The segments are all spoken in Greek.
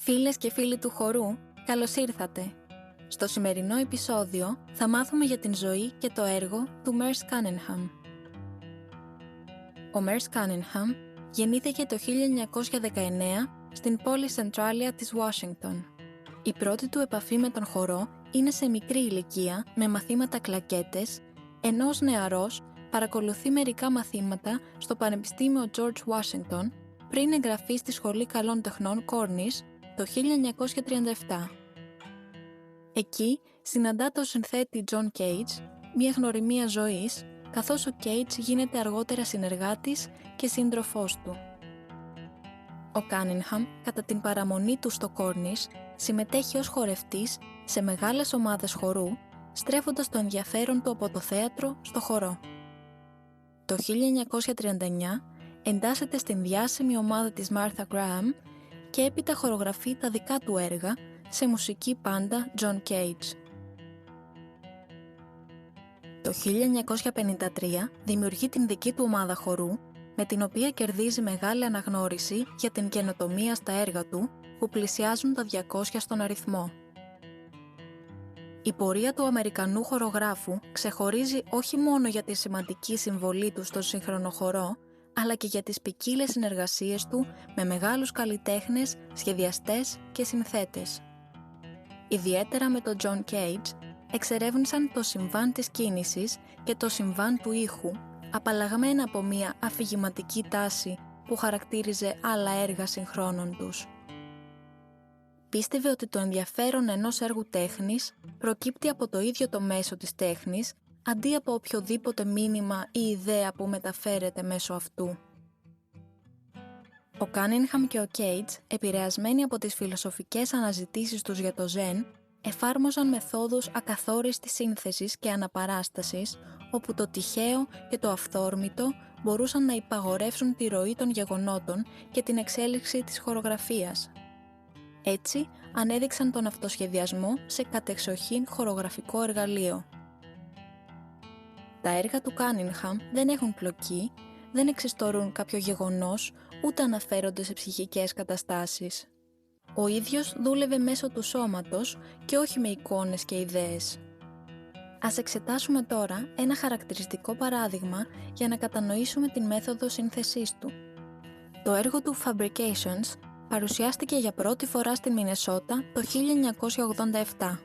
Φίλες και φίλοι του χορού, καλώς ήρθατε! Στο σημερινό επεισόδιο θα μάθουμε για την ζωή και το έργο του Merce Cunningham. Ο Merce Cunningham γεννήθηκε το 1919 στην πόλη Centralia της Ουάσιγκτον. Η πρώτη του επαφή με τον χορό είναι σε μικρή ηλικία με μαθήματα κλακέτες, ενώ ως νεαρός παρακολουθεί μερικά μαθήματα στο Πανεπιστήμιο George Washington πριν εγγραφεί στη Σχολή Καλών Τεχνών Cornish το 1937. Εκεί συναντά τον συνθέτη John Cage, μια γνωριμία ζωής, καθώς ο Cage γίνεται αργότερα συνεργάτης και σύντροφός του. Ο Cunningham, κατά την παραμονή του στο Cornish, συμμετέχει ως χορευτής σε μεγάλες ομάδες χορού, στρέφοντας το ενδιαφέρον του από το θέατρο στο χορό. Το 1939 εντάσσεται στην διάσημη ομάδα της Martha Graham και έπειτα χορογραφεί τα δικά του έργα σε μουσική πάντα John Cage. Το 1953 δημιουργεί την δική του ομάδα χορού, με την οποία κερδίζει μεγάλη αναγνώριση για την καινοτομία στα έργα του, που πλησιάζουν τα 200 στον αριθμό. Η πορεία του Αμερικανού χορογράφου ξεχωρίζει όχι μόνο για τη σημαντική συμβολή του στον σύγχρονο χορό, αλλά και για τις ποικίλες συνεργασίες του με μεγάλους καλλιτέχνες, σχεδιαστές και συνθέτες. Ιδιαίτερα με τον John Cage, εξερεύνησαν το συμβάν της κίνησης και το συμβάν του ήχου, απαλλαγμένα από μια αφηγηματική τάση που χαρακτήριζε άλλα έργα συγχρόνων τους. Πίστευε ότι το ενδιαφέρον ενός έργου τέχνης προκύπτει από το ίδιο το μέσο της τέχνης, αντί από οποιοδήποτε μήνυμα ή ιδέα που μεταφέρεται μέσω αυτού. Ο Cunningham και ο Cage, επηρεασμένοι από τις φιλοσοφικές αναζητήσεις τους για το Ζεν, εφάρμοζαν μεθόδους ακαθόριστης σύνθεσης και αναπαράστασης, όπου το τυχαίο και το αυθόρμητο μπορούσαν να υπαγορεύσουν τη ροή των γεγονότων και την εξέλιξη της χορογραφίας. Έτσι, ανέδειξαν τον αυτοσχεδιασμό σε κατεξοχήν χορογραφικό εργαλείο. Τα έργα του Cunningham δεν έχουν πλοκή, δεν εξιστορούν κάποιο γεγονός, ούτε αναφέρονται σε ψυχικές καταστάσεις. Ο ίδιος δούλευε μέσω του σώματος και όχι με εικόνες και ιδέες. Ας εξετάσουμε τώρα ένα χαρακτηριστικό παράδειγμα για να κατανοήσουμε την μέθοδο σύνθεσής του. Το έργο του Fabrications παρουσιάστηκε για πρώτη φορά στη Μινεσότα το 1987.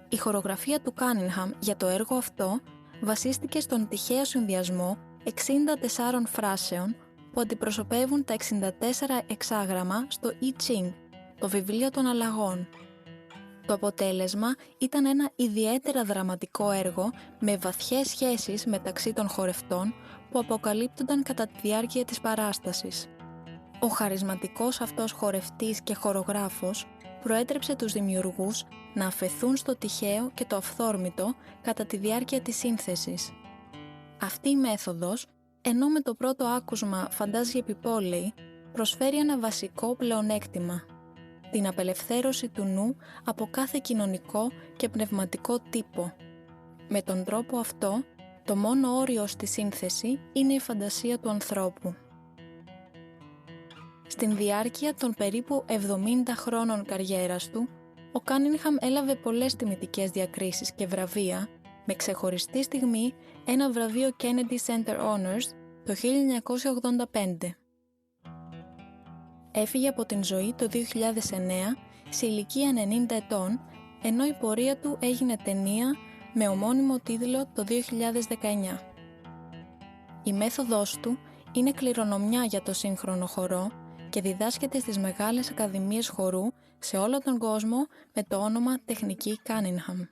Η χορογραφία του Cunningham για το έργο αυτό βασίστηκε στον τυχαίο συνδυασμό 64 φράσεων που αντιπροσωπεύουν τα 64 εξάγραμμα στο I Ching, το βιβλίο των αλλαγών. Το αποτέλεσμα ήταν ένα ιδιαίτερα δραματικό έργο με βαθιές σχέσεις μεταξύ των χορευτών που αποκαλύπτονταν κατά τη διάρκεια της παράστασης. Ο χαρισματικός αυτός χορευτής και χορογράφος προέτρεψε τους δημιουργούς να αφεθούν στο τυχαίο και το αυθόρμητο κατά τη διάρκεια της σύνθεσης. Αυτή η μέθοδος, ενώ με το πρώτο άκουσμα φαντάζει επιπόλαιη, προσφέρει ένα βασικό πλεονέκτημα: την απελευθέρωση του νου από κάθε κοινωνικό και πνευματικό τύπο. Με τον τρόπο αυτό, το μόνο όριο στη σύνθεση είναι η φαντασία του ανθρώπου. Στην διάρκεια των περίπου 70 χρόνων καριέρας του, ο Cunningham έλαβε πολλές τιμητικές διακρίσεις και βραβεία, με ξεχωριστή στιγμή ένα βραβείο Kennedy Center Honors το 1985. Έφυγε από την ζωή το 2009 σε ηλικία 90 ετών, ενώ η πορεία του έγινε ταινία με ομώνυμο τίτλο το 2019. Η μέθοδός του είναι κληρονομιά για το σύγχρονο χορό και διδάσκεται στις μεγάλες ακαδημίες χορού σε όλο τον κόσμο με το όνομα Τεχνική Cunningham.